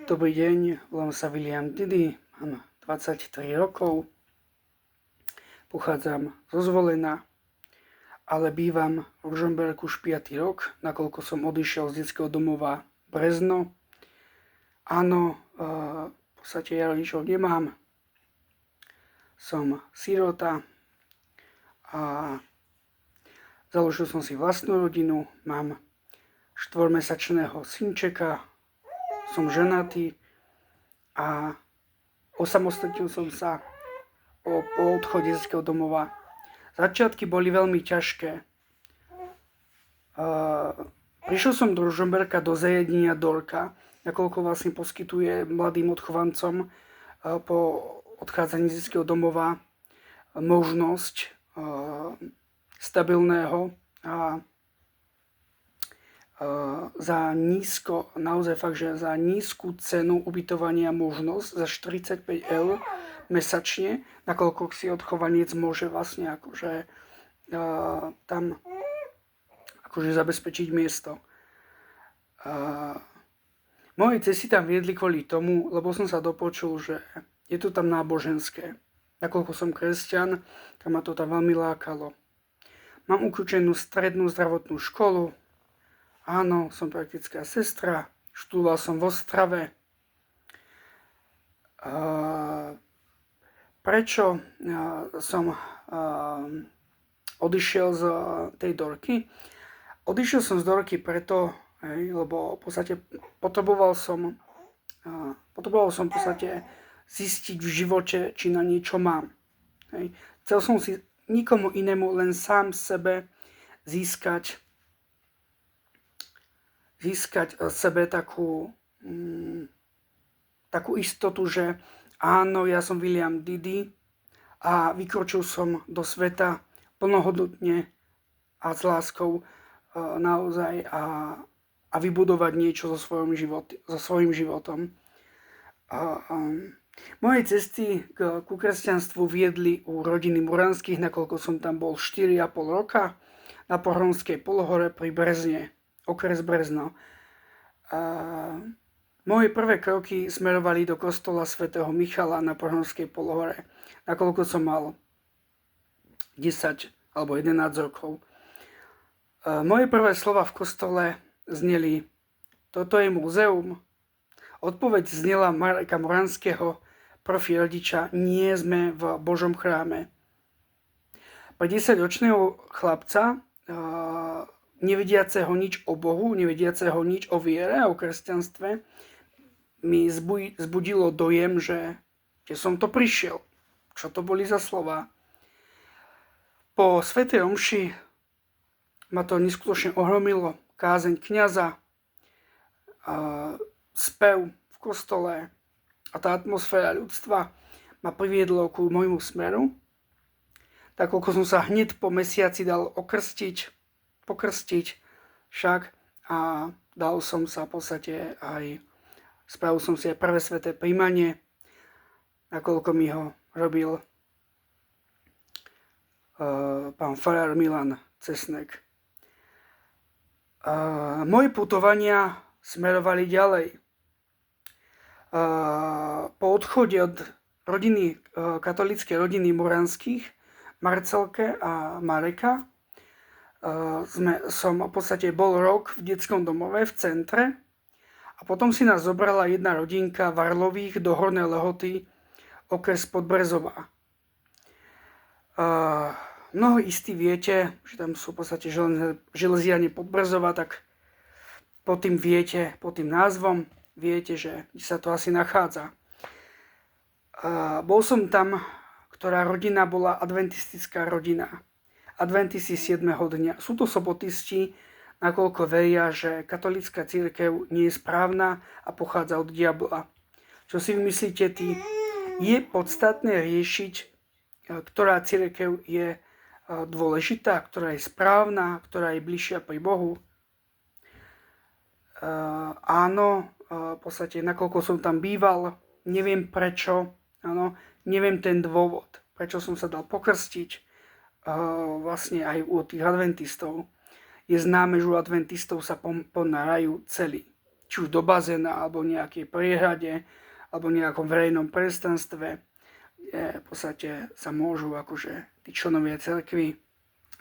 Dobrý deň, volám sa William Didy, mám 23 rokov, pochádzam zo Zvolena, ale bývam v Ružomberku už 5. rok, nakoľko som odišiel z detského domova Brezno. Áno, v podstate ja rodičov nemám, som sirota a založil som si vlastnú rodinu, mám 4-mesačného synčeka, som ženatý a osamostatnil som sa po odchode z detského domova. Začiatky boli veľmi ťažké. Prišiel som do Ružomberka do zariadenia Dorka, nakoľko vlastne poskytuje mladým odchovancom po odchádzaní z detského domova možnosť stabilného a za nízko, naozaj fakt, že za nízku cenu ubytovania možnosť za 45 € mesačne, nakoľko si odchovanec môže vlastne akože tam akože zabezpečiť miesto. Moje cesty tam viedli kvôli tomu, lebo som sa dopočul, že je to tam náboženské. Nakoľko som kresťan, tak ma to tam veľmi lákalo. Mám ukončenú strednú zdravotnú školu. Áno, som praktická sestra, študoval som v Ostrave. Prečo som odišiel z tej Dorky? Odišiel som z Dorky preto, lebo v podstate potreboval som v podstate zistiť v živote, či na niečo mám. Chcel som si nikomu inému, len sám sebe získať sebe takú istotu, že áno, ja som William Didy a vykročil som do sveta plnohodnotne a s láskou naozaj a vybudovať niečo so svojím životom. Moje cesty ku kresťanstvu viedli u rodiny Muranských, nakoľko som tam bol 4,5 roka na Pohromskej polohore pri Brezne, okres Brezno. Moje prvé kroky smerovali do kostola svätého Michala na Pohromskej polohore, nakoľko som mal 10 alebo 11 rokov. Moje prvé slova v kostole zneli: toto je múzeum. Odpoveď znela Mareka Moranského, profi rodiča: nie sme v Božom chráme. Pre 10-ročného chlapca, nevediaceho nič o Bohu, nevediaceho nič o viere a o kresťanstve, mi zbudilo dojem, že kde som to prišiel. Čo to boli za slova? Po svätej omši ma to neskutočne ohromilo. Kázeň kňaza, spev v kostole a tá atmosféra ľudstva ma priviedlo ku môjmu smeru. Tak ako som sa hneď po mesiaci dal pokrstiť však a dal som sa v podstate spravil som si aj prvé sväté príjmanie, nakoľko mi ho robil pán farár Milan Cesnek. Moje putovania smerovali ďalej. Po odchode od katolíckej rodiny Muranských, Marcelke a Mareka, som v podstate bol rok v detskom domove v centre a potom si nás zobrala jedna rodinka Varlových do Hornej Lehoty, okres Podbrezová. Mnoho istí viete, že tam sú v podstate železiarne Podbrezová, tak pod tým názvom viete, že sa to asi nachádza. Bol som tam, ktorá rodina bola adventistická rodina. Adventisti 7. dňa. Sú to sobotisti, nakoľko veria, že katolícka cirkev nie je správna a pochádza od diabla. Čo si vymyslíte ty? Je podstatné riešiť, ktorá cirkev je dôležitá, ktorá je správna, ktorá je bližšia pri Bohu. Áno, v podstate, nakoľko som tam býval, neviem prečo, áno, neviem ten dôvod, prečo som sa dal pokrstiť vlastne aj u tých adventistov. Je známe, že u adventistov sa ponárajú celí. či už do bazéna, alebo nejakej priehrade, alebo nejakom verejnom priestranstve, kde v podstate sa môžu akože tí členovia cirkvi,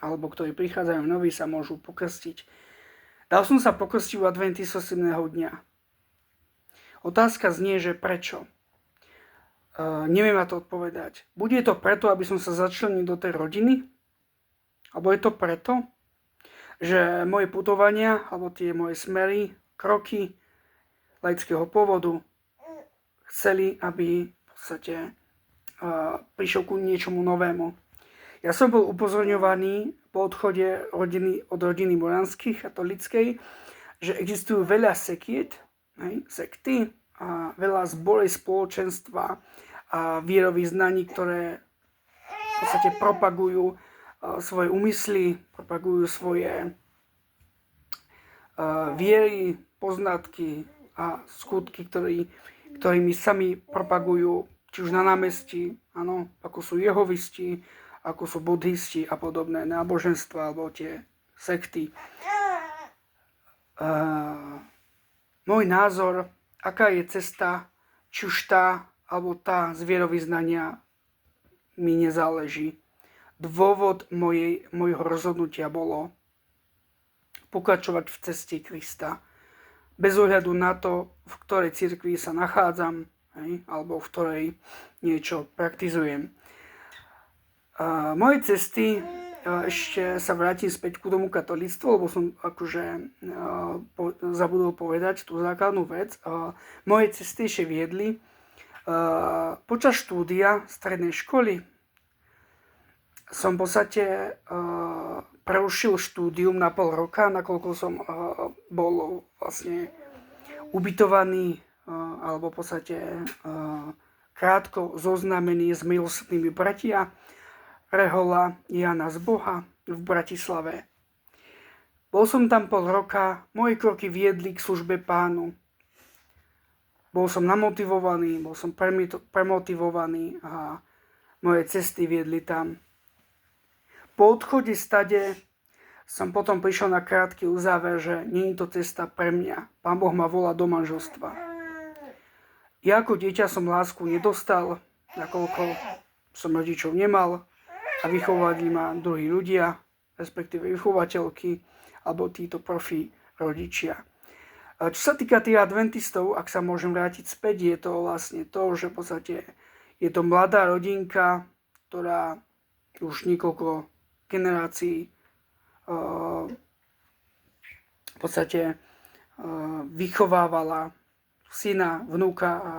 alebo ktorí prichádzajú noví, sa môžu pokrstiť. Dal som sa pokrstiť u adventistov 7. dňa. Otázka znie, že prečo? Neviem na to odpovedať. Bude to preto, aby som sa začlenil do tej rodiny? Alebo je to preto, že moje putovania, alebo tie moje smery, kroky laického pôvodu chceli, aby v podstate prišiel ku niečomu novému. Ja som bol upozorňovaný po odchode od rodiny Moránskych, katolíckej, že existujú veľa sekty a veľa zbory spoločenstva a vierovyznaní, ktoré v podstate propagujú svoje úmysly, propagujú svoje viery, poznatky a skutky, ktorými sami propagujú, či už na námestí, áno, ako sú jehovisti, ako sú buddhisti a podobné náboženstva alebo tie sekty. Môj názor, aká je cesta, či už tá alebo tá z vierovyznania, mi nezáleží. Dôvod mojho rozhodnutia bolo pokračovať v ceste Krista. Bez ohľadu na to, v ktorej cirkvi sa nachádzam, alebo v ktorej niečo praktizujem. Moje cesty, ešte sa vrátim späť ku tomu katolíctvu, lebo som akože zabudol povedať tú základnú vec. Moje cesty ešte viedli počas štúdia strednej školy. Som v podstate prerušil štúdium na pol roka, nakoľko som bol vlastne ubytovaný alebo v podstate krátko zoznámený s milostnými bratia Rehola Jana z Boha v Bratislave. Bol som tam pol roka, moje kroky viedli k službe Pánu. Bol som namotivovaný, bol som premotivovaný a moje cesty viedli tam. Po odchode stade som potom prišiel na krátky uzáver, že nie je to cesta pre mňa. Pán Boh ma volá do manželstva. Ja ako dieťa som lásku nedostal, nakoľko som rodičov nemal a vychovali ma druhí ľudia, respektíve vychovateľky alebo títo profi rodičia. Čo sa týka tých adventistov, ak sa môžem vrátiť späť, je to vlastne to, že v podstate je to mladá rodinka, ktorá už niekoľko generácií v podstate vychovávala syna, vnúka a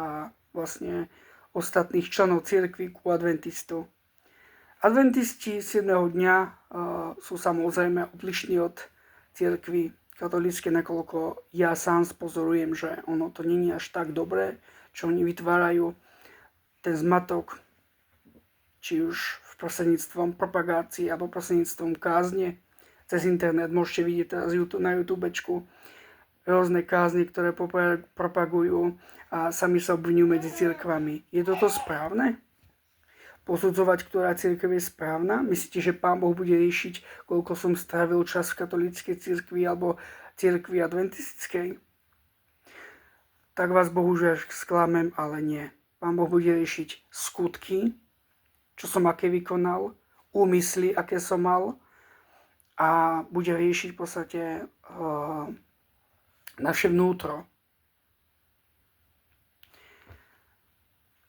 vlastne ostatných členov cirkvi ku adventistu. Adventisti 7. dňa sú samozrejme odlišní od cirkvi katolícke, nakoľko ja sám spozorujem, že ono to nie je až tak dobré, čo oni vytvárajú, ten zmatok, či už v prostredníctvom propagácie alebo prostredníctvom kázne cez internet. Môžete vidieť teraz na YouTubečku rôzne kázne, ktoré propagujú a sami sa obvinujú medzi cirkvami. Je toto správne? Posudzovať, ktorá cirkev je správna? Myslíte, že Pán Boh bude riešiť, koľko som strávil čas v katolíckej cirkvi alebo cirkvi adventistickej? Tak vás bohužiaľ sklamem, ale nie. Pán Boh bude riešiť skutky, čo som aké vykonal, úmysly, aké som mal, a bude riešiť v podstate naše vnútro.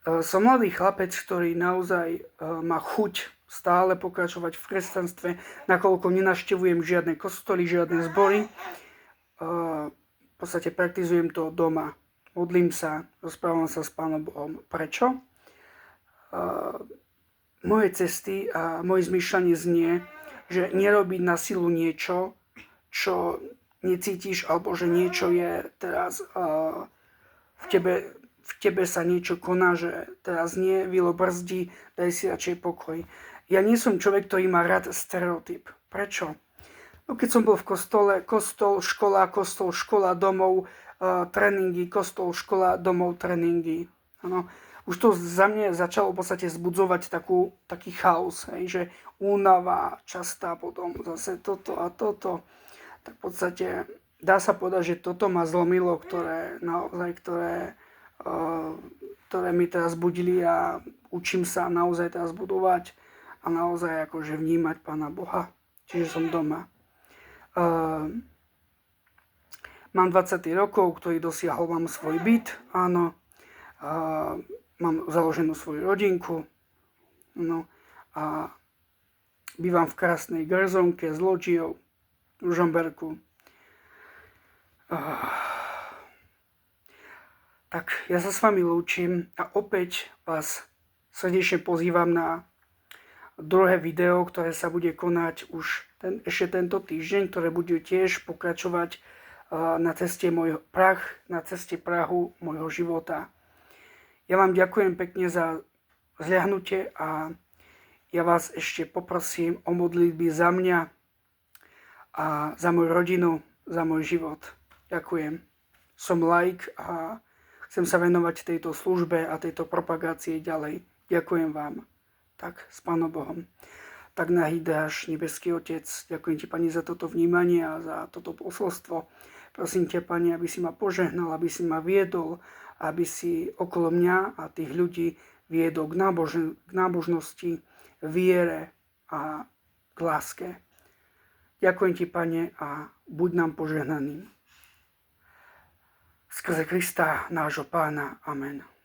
Som mladý chlapec, ktorý naozaj má chuť stále pokračovať v kresťanstve, nakoľko nenavštevujem žiadne kostoly, žiadne zbory. V podstate praktizujem to doma. Modlím sa, rozprávam sa s Pánom Bohom. Prečo? Moje cesty a moje zmýšľanie znie, že nerobiť na silu niečo, čo necítiš, alebo že niečo je teraz v tebe sa niečo koná, že teraz nie, Vilo, brzdi, daj si radšej pokoj. Ja nie som človek, ktorý má rád stereotyp. Prečo? No keď som bol v kostol, škola, domov, tréningy, kostol, škola, domov, tréningy. Ano. Už to za mňa začalo v podstate zbudzovať taký chaos, že únava častá, potom zase toto a toto. Tak v podstate dá sa povedať, že toto ma zlomilo, ktoré mi teraz budili a učím sa naozaj teraz budovať a naozaj akože vnímať Pána Boha. Čiže som doma. Mám 23 rokov, ktorý dosiahol, mám svoj byt, áno. Mám založenú svoju rodinku, no. A bývam v krásnej garzonke s loďiou v Žomberku. Tak ja sa s vami lúčim a opäť vás srdečne pozývam na druhé video, ktoré sa bude konať už ešte tento týždeň, ktoré bude tiež pokračovať na ceste Prahu môjho života. Ja vám ďakujem pekne za zľahnutie a ja vás ešte poprosím o modlitby za mňa a za moju rodinu, za môj život. Ďakujem. Som laik a chcem sa venovať tejto službe a tejto propagácii ďalej. Ďakujem vám. Tak, s Pánom Bohom. Tak nahý dáš, nebeský Otec, ďakujem ti, Pani, za toto vnímanie a za toto posolstvo. Prosím ťa, Pani, aby si ma požehnal, aby si ma viedol, aby si okolo mňa a tých ľudí viedol k nábožnosti, viere a k láske. Ďakujem ti, Pane, a buď nám požehnaným. Skrze Krista, nášho Pána. Amen.